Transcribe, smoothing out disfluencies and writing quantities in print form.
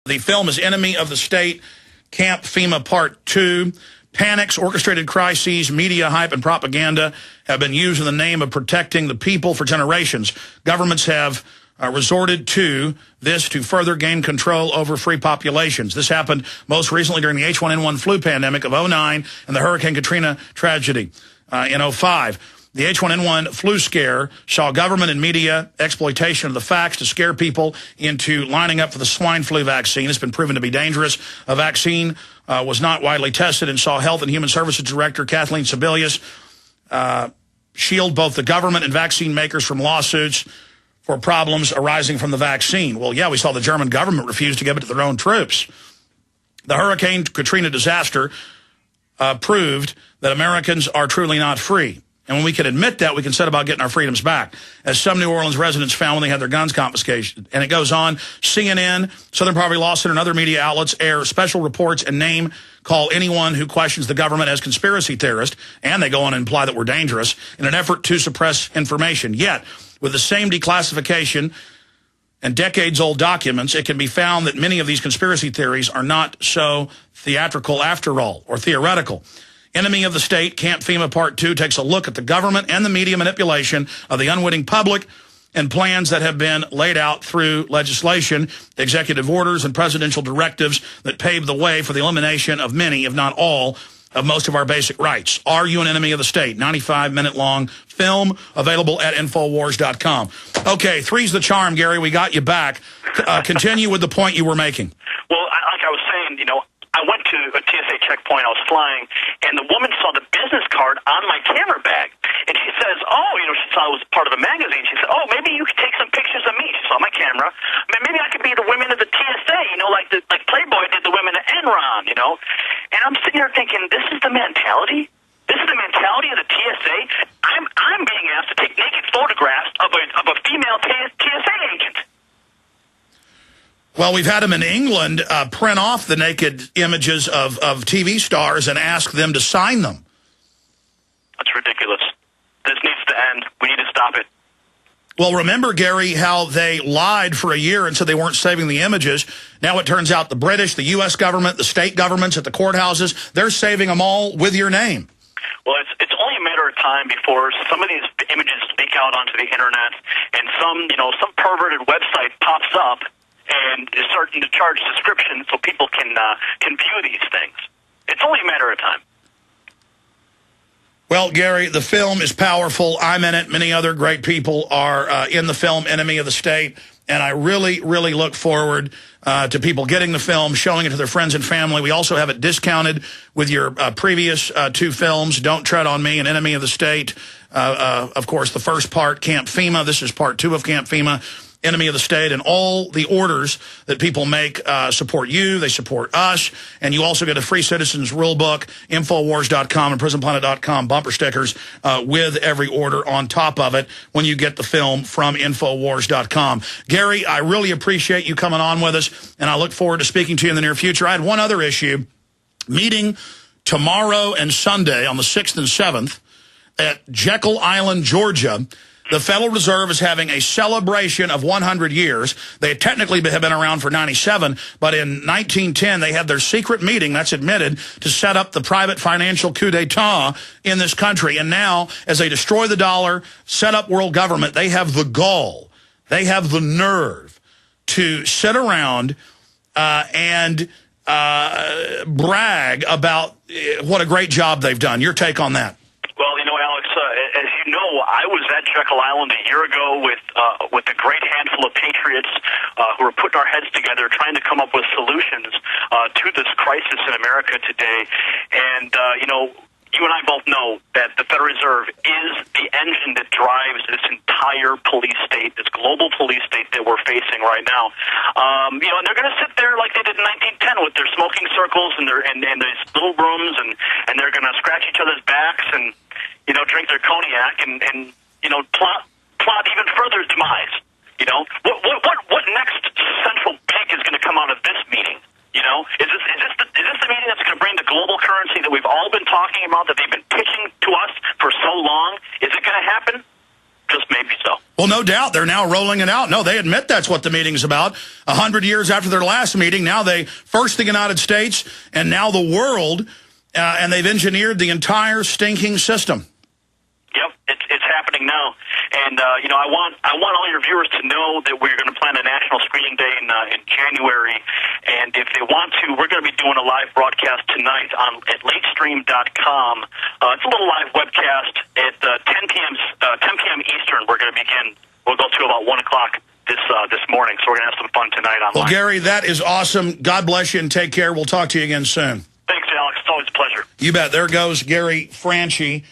The film is Enemy of the State, Camp FEMA Part 2. Panics, orchestrated crises, media hype, and propaganda have been used in the name of protecting the people for generations. Governments have resorted to this to further gain control over free populations. This happened most recently during the H1N1 flu pandemic of '09 and the Hurricane Katrina tragedy in '05. The H1N1 flu scare saw government and media exploitation of the facts to scare people into lining up for the swine flu vaccine. It's been proven to be dangerous. A vaccine was not widely tested and saw Health and Human Services Director Kathleen Sebelius shield both the government and vaccine makers from lawsuits for problems arising from the vaccine. Well, yeah, we saw the German government refuse to give it to their own troops. The Hurricane Katrina disaster proved that Americans are truly not free. And when we can admit that, we can set about getting our freedoms back, as some New Orleans residents found when they had their guns confiscated. And it goes on. CNN, Southern Poverty Law Center, and other media outlets air special reports and call anyone who questions the government as conspiracy theorist, and they go on and imply that we're dangerous in an effort to suppress information. Yet, with the same declassification and decades-old documents, it can be found that many of these conspiracy theories are not so theatrical after all, or theoretical. Enemy of the State, Camp FEMA Part 2 takes a look at the government and the media manipulation of the unwitting public and plans that have been laid out through legislation, executive orders, and presidential directives that pave the way for the elimination of many, if not all, of most of our basic rights. Are you an enemy of the state? 95-minute-long film available at Infowars.com. Okay, three's the charm, Gary. We got you back. Continue with the point you were making. Well, like I was saying, I went to a TSA checkpoint. I was flying, and the woman saw the business card on my camera bag. And she says, she saw it was part of a magazine. She said, maybe you could take some pictures of me. She saw my camera. Maybe I could be the women of the TSA, like Playboy did the women of Enron, And I'm sitting here thinking, this is the mentality? This is the mentality of the TSA? I'm being asked to take naked photographs of a female TSA agent. Well, we've had them in England print off the naked images of TV stars and ask them to sign them. That's ridiculous. This needs to end. We need to stop it. Well, remember, Gary, how they lied for a year and said they weren't saving the images. Now it turns out the British, the U.S. government, the state governments at the courthouses, they're saving them all with your name. Well, it's only a matter of time before some of these images leak out onto the Internet and some perverted website pops up and is starting to charge subscriptions so people can view these things. It's only a matter of time. Well, Gary, the film is powerful. I'm in it. Many other great people are in the film Enemy of the State. And I really, really look forward to people getting the film, showing it to their friends and family. We also have it discounted with your previous two films, Don't Tread on Me and Enemy of the State. Of course, the first part, Camp FEMA. This is part 2 of Camp FEMA, Enemy of the State, and all the orders that people make support you, they support us, and you also get a free Citizens Rule Book, Infowars.com and PrisonPlanet.com bumper stickers with every order on top of it when you get the film from Infowars.com. Gary, I really appreciate you coming on with us, and I look forward to speaking to you in the near future. I had one other issue, meeting tomorrow and Sunday on the 6th and 7th at Jekyll Island, Georgia. The Federal Reserve is having a celebration of 100 years. They technically have been around for 97, but in 1910, they had their secret meeting, that's admitted, to set up the private financial coup d'etat in this country. And now, as they destroy the dollar, set up world government, they have the gall, they have the nerve to sit around and brag about what a great job they've done. Your take on that? Well, Alex, as you know, I was at Jekyll Island a year ago with a great handful of patriots who are putting our heads together, trying to come up with solutions to this crisis in America today. And, you and I both know that the Federal Reserve is the engine that drives this entire police state, this global police state that we're facing right now. And they're going to sit there like they did in 1910 with their smoking circles and these little rooms, and they're going to scratch each other's backs and drink their cognac and plot even further demise. What next central bank is going to come out of this meeting? Is this the meeting that's going to bring the global currency that we've all been talking about, that they've been pitching to us for so long? Is it going to happen? Just maybe so. Well, Well, no doubt. They're now rolling it out. No, they admit that's what the meeting's about. 100 years after their last meeting, now first the United States and now the world, and they've engineered the entire stinking system. Yep, it's happening now. And, you know, I want all your viewers to know that we're going to plan a National Screening Day in January. And if they want to, we're going to be doing a live broadcast tonight at latestream.com. It's a little live webcast at 10 p.m. Eastern. We're going to begin. We'll go to about 1 o'clock this morning. So we're going to have some fun tonight online. Well, Gary, that is awesome. God bless you and take care. We'll talk to you again soon. Thanks, Alex. It's always a pleasure. You bet. There goes Gary Franchi.